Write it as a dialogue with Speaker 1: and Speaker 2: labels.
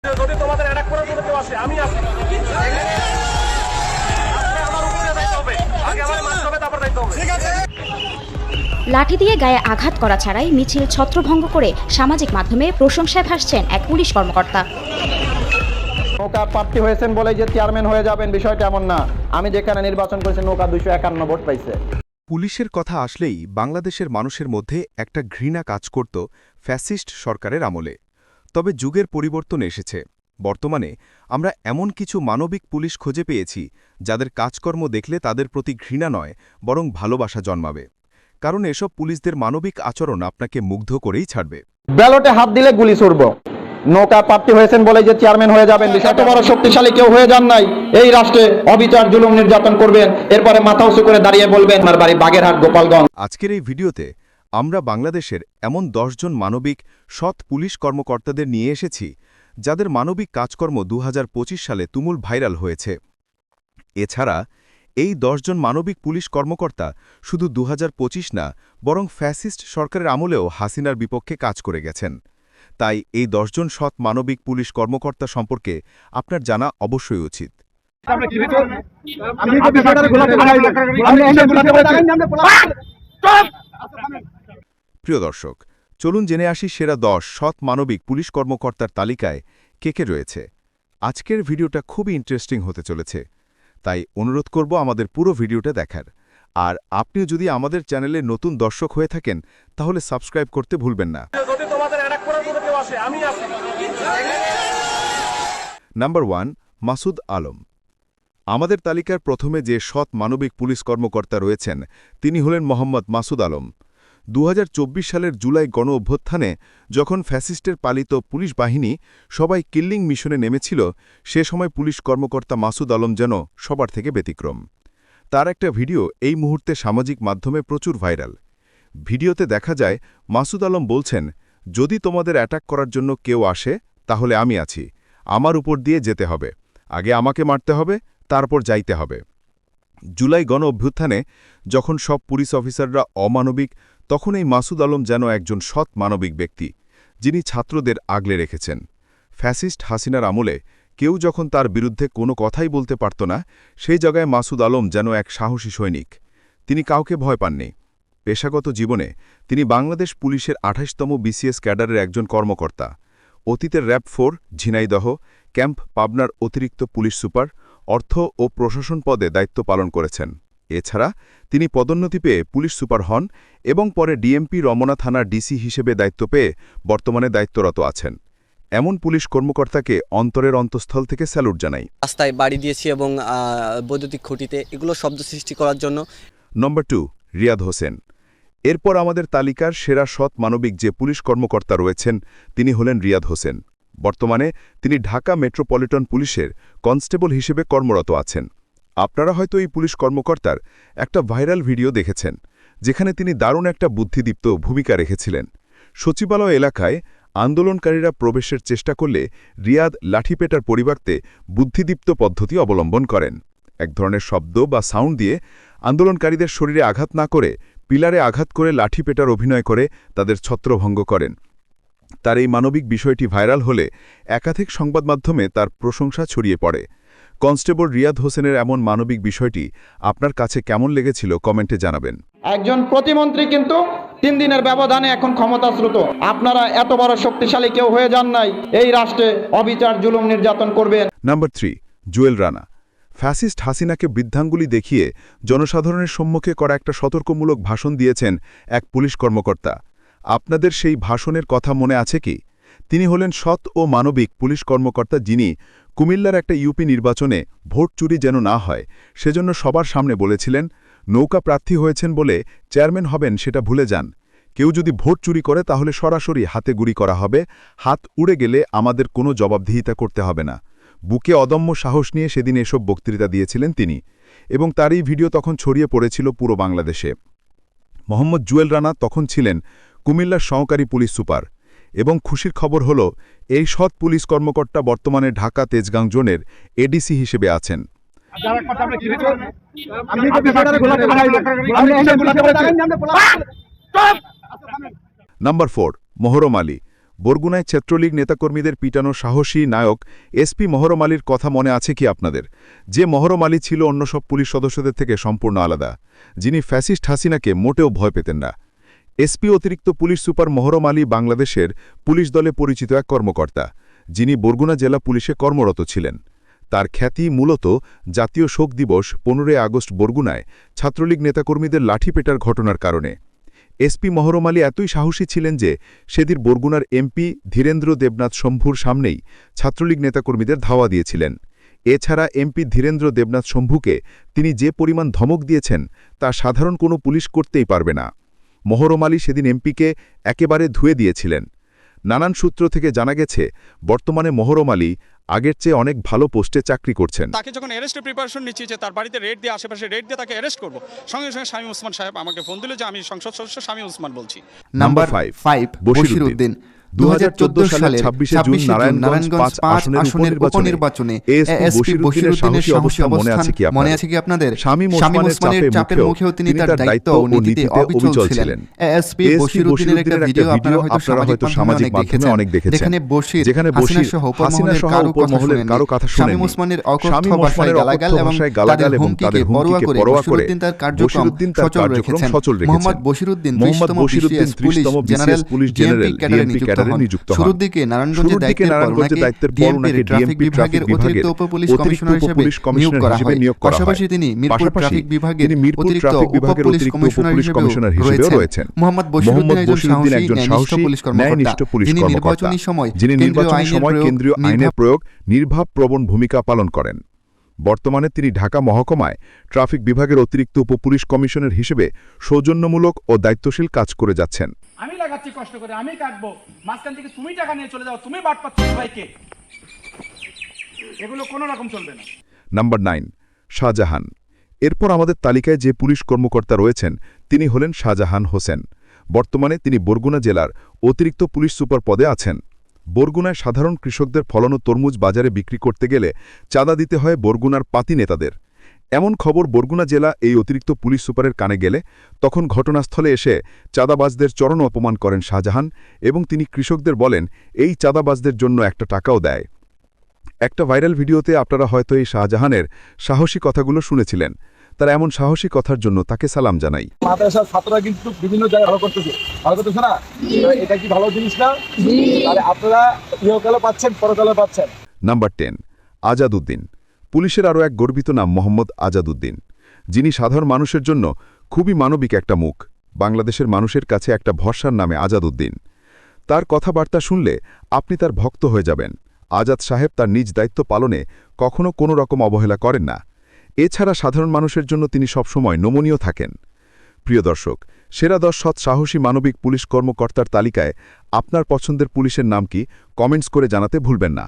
Speaker 1: যদি তোমাদের অ্যাটাক করার জন্য কেউ আসে, আমি আছি। আমার উপরে দায়িত্ব হবে, আগে আমার মারতে হবে, তারপর দায়িত্ব হবে।
Speaker 2: লাঠি দিয়ে গায়ে আঘাত করা ছাড়াই মিছিল ছত্রভঙ্গ করে সামাজিক মাধ্যমে প্রশংসায় ভাসছেন এক পুলিশ কর্মকর্তা।
Speaker 3: নৌকা প্রার্থী হয়েছেন বলে যে চেয়ারম্যান হয়ে যাবেন, বিষয়টা এমন না। আমি যেখানে নির্বাচন করেছি নৌকা 251 ভোট পাইছে।
Speaker 4: পুলিশের কথা আসলেই বাংলাদেশের মানুষের মধ্যে একটা ঘৃণা কাজ করত ফ্যাসিস্ট সরকারের আমলে। তবে যুগের পরিবর্তন এসেছে। বর্তমানে আমরা এমন কিছু মানবিক পুলিশ খুঁজে পেয়েছি যাদের কাজকর্ম দেখলে তাদের প্রতি ঘৃণা নয়, বরং ভালোবাসা জন্মাবে। কারণ এসব পুলিশদের মানবিক আচরণ আপনাকে মুগ্ধ করেই ছাড়বে।
Speaker 3: ব্যালটে হাত দিলে গুলি ছুড়ব। নৌকা প্রার্থী হয়েছেন বলে যে চেয়ারম্যান হয়ে যাবেন, এত বড় শক্তিশালী কেউ হয়ে যান নাই। এই রাষ্ট্রে অবিচার জুলুম নির্যাতন করবেন, এরপরে মাথা উঁচু করে দাঁড়িয়ে বলবেন আমার বাড়ি বাগেরহাট, গোপালগঞ্জ।
Speaker 4: আজকের এই ভিডিওতে আমরা বাংলাদেশের এমন 10 জন মানবিক সৎ পুলিশ কর্মকর্তাদের নিয়ে এসেছি যাদের মানবিক কাজকর্ম 2025 সালে তুমুল ভাইরাল হয়েছে। এছাড়া এই 10 জন মানবিক পুলিশ কর্মকর্তা শুধু 2025 না, বরং ফ্যাসিস্ট সরকারের আমলেও হাসিনার বিপক্ষে কাজ করে গেছেন। তাই এই 10 জন সৎ মানবিক পুলিশ কর্মকর্তা সম্পর্কে আপনার জানা অবশ্যই উচিত। প্রিয় দর্শক, চলুন জেনে আসি সেরা 10 সৎ মানবিক পুলিশ কর্মকর্তার তালিকায় কে কে রয়েছে। আজকের ভিডিওটা খুবই ইন্টারেস্টিং হতে চলেছে, তাই অনুরোধ করব আমাদের পুরো ভিডিওটা দেখার। আর আপনিও যদি আমাদের চ্যানেলে নতুন দর্শক হয়ে থাকেন তাহলে সাবস্ক্রাইব করতে ভুলবেন না।
Speaker 1: যদি তোমাদের অ্যাটাক করার জন্য কেউ আসে, আমি আছি।
Speaker 4: নাম্বার 1, মাসুদ আলম। আমাদের তালিকার প্রথমে যে সৎ মানবিক পুলিশ কর্মকর্তা রয়েছেন তিনি হলেন মোহাম্মদ মাসুদ আলম। 2024 সালের জুলাই গণ অভ্যুত্থানে যখন ফ্যাসিস্টের পালিত পুলিশ বাহিনী সবাই কিল্লিং মিশনে নেমেছিল, সে সময় পুলিশ কর্মকর্তা মাসুদ আলম যেন সবার থেকে ব্যতিক্রম। তার একটা ভিডিও এই মুহূর্তে সামাজিক মাধ্যমে প্রচুর ভাইরাল। ভিডিওতে দেখা যায় মাসুদ আলম বলছেন, যদি তোমাদের অ্যাটাক করার জন্য কেউ আসে তাহলে আমি আছি, আমার উপর দিয়ে যেতে হবে, আগে আমাকে মারতে হবে, তারপর যাইতে হবে। জুলাই গণ অভ্যুত্থানে যখন সব পুলিশ অফিসাররা অমানবিক, তখন এই মাসুদ আলম যেন একজন সৎ মানবিক ব্যক্তি, যিনি ছাত্রদের আগলে রেখেছেন। ফ্যাসিস্ট হাসিনার আমলে কেউ যখন তার বিরুদ্ধে কোনো কথাই বলতে পারত না, সেই জায়গায় মাসুদ আলম যেন এক সাহসী সৈনিক। তিনি কাউকে ভয় পাননি। পেশাগত জীবনে তিনি বাংলাদেশ পুলিশের 28তম বিসিএস ক্যাডারের একজন কর্মকর্তা। অতীতের র‍্যাব 4 ঝিনাইদহ ক্যাম্প পাবনার অতিরিক্ত পুলিশ সুপার, অর্থ ও প্রশাসন পদে দায়িত্ব পালন করেছেন। এছাড়া তিনি পদোন্নতি পেয়ে পুলিশ সুপার হন এবং পরে ডিএমপি রমনা থানার ডিসি হিসেবে দায়িত্ব পেয়ে বর্তমানে দায়িত্বরত আছেন। এমন পুলিশ কর্মকর্তাকে অন্তরের অন্তঃস্থল থেকে স্যালুট জানাই।
Speaker 5: রাস্তায় বাড়ি দিয়েছি এবং বৈদ্যুতিক খুঁটিতে এগুলো শব্দ সৃষ্টি করার জন্য।
Speaker 4: নম্বর 2, রিয়াদ হোসেন। এরপর আমাদের তালিকার সেরা সৎ মানবিক যে পুলিশ কর্মকর্তা রয়েছেন তিনি হলেন রিয়াদ হোসেন। বর্তমানে তিনি ঢাকা মেট্রোপলিটন পুলিশের কনস্টেবল হিসেবে কর্মরত আছেন। আপনারা হয়তো এই পুলিশ কর্মকর্তার একটা ভাইরাল ভিডিও দেখেছেন, যেখানে তিনি দারুণ একটা বুদ্ধিদীপ্ত ভূমিকা রেখেছিলেন। সচিবালয় এলাকায় আন্দোলনকারীরা প্রবেশের চেষ্টা করলে রিয়াদ লাঠিপেটার পরিবর্তে বুদ্ধিদীপ্ত পদ্ধতি অবলম্বন করেন। এক ধরনের শব্দ বা সাউন্ড দিয়ে আন্দোলনকারীদের শরীরে আঘাত না করে পিলারে আঘাত করে লাঠিপেটার অভিনয় করে তাদের ছত্রভঙ্গ করেন। তার এই মানবিক বিষয়টি ভাইরাল হলে একাধিক সংবাদ মাধ্যমে তার প্রশংসা ছড়িয়ে পড়ে। কনস্টেবল রিয়াদ হোসেনের এমন মানবিক বিষয়টি আপনার কাছে কেমন লেগেছিল কমেন্টে জানাবেন।
Speaker 3: একজন প্রতিমন্ত্রী কিন্তু 3 দিনের ব্যবধানে এখন ক্ষমতাচ্যুত। আপনারা এত বড় শক্তিশালী কেউ হয়ে যান নাই। এই রাষ্ট্রে অবিচার জুলুম নির্যাতন করবেন।
Speaker 4: নাম্বার 3, জুয়েল রানা। ফ্যাসিস্ট হাসিনাকে বৃদ্ধাঙ্গুলি দেখিয়ে জনসাধারণের সম্মুখে করা একটা সতর্কমূলক ভাষণ দিয়েছেন এক পুলিশ কর্মকর্তা। আপনাদের সেই ভাষণের কথা মনে আছে কি? তিনি হলেন সৎ ও মানবিক পুলিশ কর্মকর্তা, যিনি কুমিল্লার একটা ইউপি নির্বাচনে ভোট চুরি যেন না হয় সেজন্য সবার সামনে বলেছিলেন, নৌকা প্রার্থী হয়েছেন বলে চেয়ারম্যান হবেন সেটা ভুলে যান। কেউ যদি ভোট চুরি করে তাহলে সরাসরি হাতে গুলি করা হবে, হাত উড়ে গেলে আমাদের কোনো জবাবদিহিতা করতে হবে না। বুকে অদম্য সাহস নিয়ে সেদিন এসব বক্তৃতা দিয়েছিলেন তিনি, এবং তার এই ভিডিও তখন ছড়িয়ে পড়েছিল পুরো বাংলাদেশে। মোহাম্মদ জুয়েল রানা তখন ছিলেন কুমিল্লার সহকারী পুলিশ সুপার, এবং খুশির খবর হল এই সৎ পুলিশ কর্মকর্তা বর্তমানে ঢাকা তেজগাঁও জোনের এডিসি হিসেবে আছেন। নাম্বার 4, মোহরম আলী। বরগুনায় ছাত্রলীগ নেতাকর্মীদের পিটানো সাহসী নায়ক এসপি মহরম আলীর কথা মনে আছে কি আপনাদের? যে মহরম আলী ছিল অন্য সব পুলিশ সদস্যদের থেকে সম্পূর্ণ আলাদা, যিনি ফ্যাসিস্ট হাসিনাকে মোটেও ভয় পেতেন না। এসপি অতিরিক্ত পুলিশ সুপার মহরম আলী বাংলাদেশের পুলিশ দলে পরিচিত এক কর্মকর্তা, যিনি বরগুনা জেলা পুলিশে কর্মরত ছিলেন। তার খ্যাতি মূলত জাতীয় শোক দিবস 15 আগস্ট বরগুনায় ছাত্রলীগ নেতাকর্মীদের লাঠিপেটার ঘটনার কারণে। এসপি মহরম আলী এতই সাহসী ছিলেন যে সেদিন বরগুনার এমপি ধীরেন্দ্র দেবনাথ শম্ভুর সামনেই ছাত্রলীগ নেতাকর্মীদের ধাওয়া দিয়েছিলেন। এছাড়া এমপি ধীরেন্দ্র দেবনাথ শম্ভুকে তিনি যে পরিমাণ ধমক দিয়েছেন তা সাধারণ কোনো পুলিশ করতেই পারবে না। মহরম আলী সেদিন এমপিকে একেবারে ধুয়ে দিয়েছিলেন। নানান সূত্র থেকে জানা গেছে বর্তমানে মহরম আলী আগের চেয়ে অনেক ভালো পোস্টে চাকরি করছেন।
Speaker 6: তাকে যখন অ্যারেস্টের প্রিপারেশন নিচ্ছি যে তার বাড়িতে রেড দিয়ে আশেপাশে রেড দিয়ে তাকে অ্যারেস্ট করব, সঙ্গে সঙ্গে শামীম ওসমান সাহেব আমাকে ফোন দিল যে আমি সংসদ সদস্য শামীম ওসমান বলছি।
Speaker 4: নাম্বার 5 বশিরউদ্দিন 2014 সালের 26 জুন নারায়ণগঞ্জ 5 আসনের উপনির্বাচনে এসপি বশিরউদ্দিনের সাহসী অবস্থান মনে আছে কি আপনাদের? শামীম ওসমানের চাপের মুখেও তিনি তার দায়িত্ব ও নীতিতে অবিচল ছিলেন। এসপি বশিরউদ্দিনের একটা ভিডিও আপনারা হয়তো সামাজিক মাধ্যমে অনেক দেখেছেন, যেখানে বশির হাসিনা সহ উপমহলের কারো কথা শুনেন। শামীম ওসমানের অকথ্য ভাষায় গালাগাল এবং তাদের হুমকিকে পরোয়া করে বশিরউদ্দিন তার কার্যক্রম সচল রেখেছেন। মোহাম্মদ বশিরউদ্দিন 30তম বিসিএস পুলিশ জেনারেল ক্যাডারে নিযুক্ত হন। শুরুর দিকে নারায়ণগঞ্জে দায়িত্বের পর ওনাকে ডিএমপি বিভাগের অতিরিক্ত উপপুলিশ কমিশনার হিসেবে নিয়োগ করা হয়। পাশাপাশি তিনি মিরপুর ট্রাফিক বিভাগের অতিরিক্ত উপপুলিশ কমিশনার হিসেবেও রয়েছেন। মোহাম্মদ বশিরউদ্দিন একজন সাহসী ন্যায়নিষ্ঠ পুলিশ কর্মকর্তা, যিনি নির্বাচনী সময় কেন্দ্রীয় আইনের প্রয়োগ নির্ভাবপ্রবণ ভূমিকা পালন করেন। বর্তমানে তিনি ঢাকা মহকুমায় ট্রাফিক বিভাগের অতিরিক্ত উপপুলিশ কমিশনার হিসেবে সৌজন্যমূলক ও দায়িত্বশীল কাজ করে যাচ্ছেন।
Speaker 7: আমি লাগাচ্ছি কষ্ট করে, আমি কাটবো, মাঝখান থেকে তুমি টাকা নিয়ে চলে যাও, তুমি বাট পাচ্ছ সবাইকে, এগুলো কোনো রকম চলবে না।
Speaker 4: নাম্বার 9 শাহজাহান। এরপর আমাদের তালিকায় যে পুলিশ কর্মকর্তা রয়েছেন তিনি হলেন শাহজাহান হোসেন। বর্তমানে তিনি বরগুনা জেলার অতিরিক্ত পুলিশ সুপার পদে আছেন। বরগুনায় সাধারণ কৃষকদের ফলানো তরমুজ বাজারে বিক্রি করতে গেলে চাঁদা দিতে হয় বরগুনার পাতি নেতাদের। এমন খবর বরগুনা জেলা এই অতিরিক্ত পুলিশ সুপারের কানে গেলে তখন ঘটনাস্থলে এসে চাঁদাবাজদের চরম অপমান করেন শাহজাহান এবং তিনি কৃষকদের বলেন এই চাঁদাবাজদের জন্য একটা টাকাও দেয়। একটা ভাইরাল ভিডিওতে আপনারা হয়তো এই শাহজাহানের সাহসী কথাগুলো শুনেছিলেন। তার এমন সাহসী কথার জন্য তাকে সালাম জানাই।
Speaker 1: মাদ্রাসার ছাত্ররা কিন্তু বিভিন্ন জায়গায় ভালো করতেছে না? এটা কি ভালো জিনিস না? তাহলে আপনারা ইহকালে পাচ্ছেন, পরকালে পাচ্ছেন।
Speaker 4: নাম্বার 10 আজাদ উদ্দিন। পুলিশের আরও এক গর্বিত নাম মোহাম্মদ আজাদ উদ্দিন, যিনি সাধারণ মানুষের জন্য খুবই মানবিক একটা মুখ। বাংলাদেশের মানুষের কাছে একটা ভরসার নামে আজাদ উদ্দিন। তার কথাবার্তা শুনলে আপনি তার ভক্ত হয়ে যাবেন। আজাদ সাহেব তার নিজ দায়িত্ব পালনে কখনো কোনো রকম অবহেলা করেন না। এছাড়া সাধারণ মানুষের জন্য তিনি সবসময় নমনীয় থাকেন। প্রিয় দর্শক, সেরা 10 সৎ সাহসী মানবিক পুলিশ কর্মকর্তার তালিকায় আপনার পছন্দের পুলিশের নাম কি কমেন্টস করে জানাতে ভুলবেন না।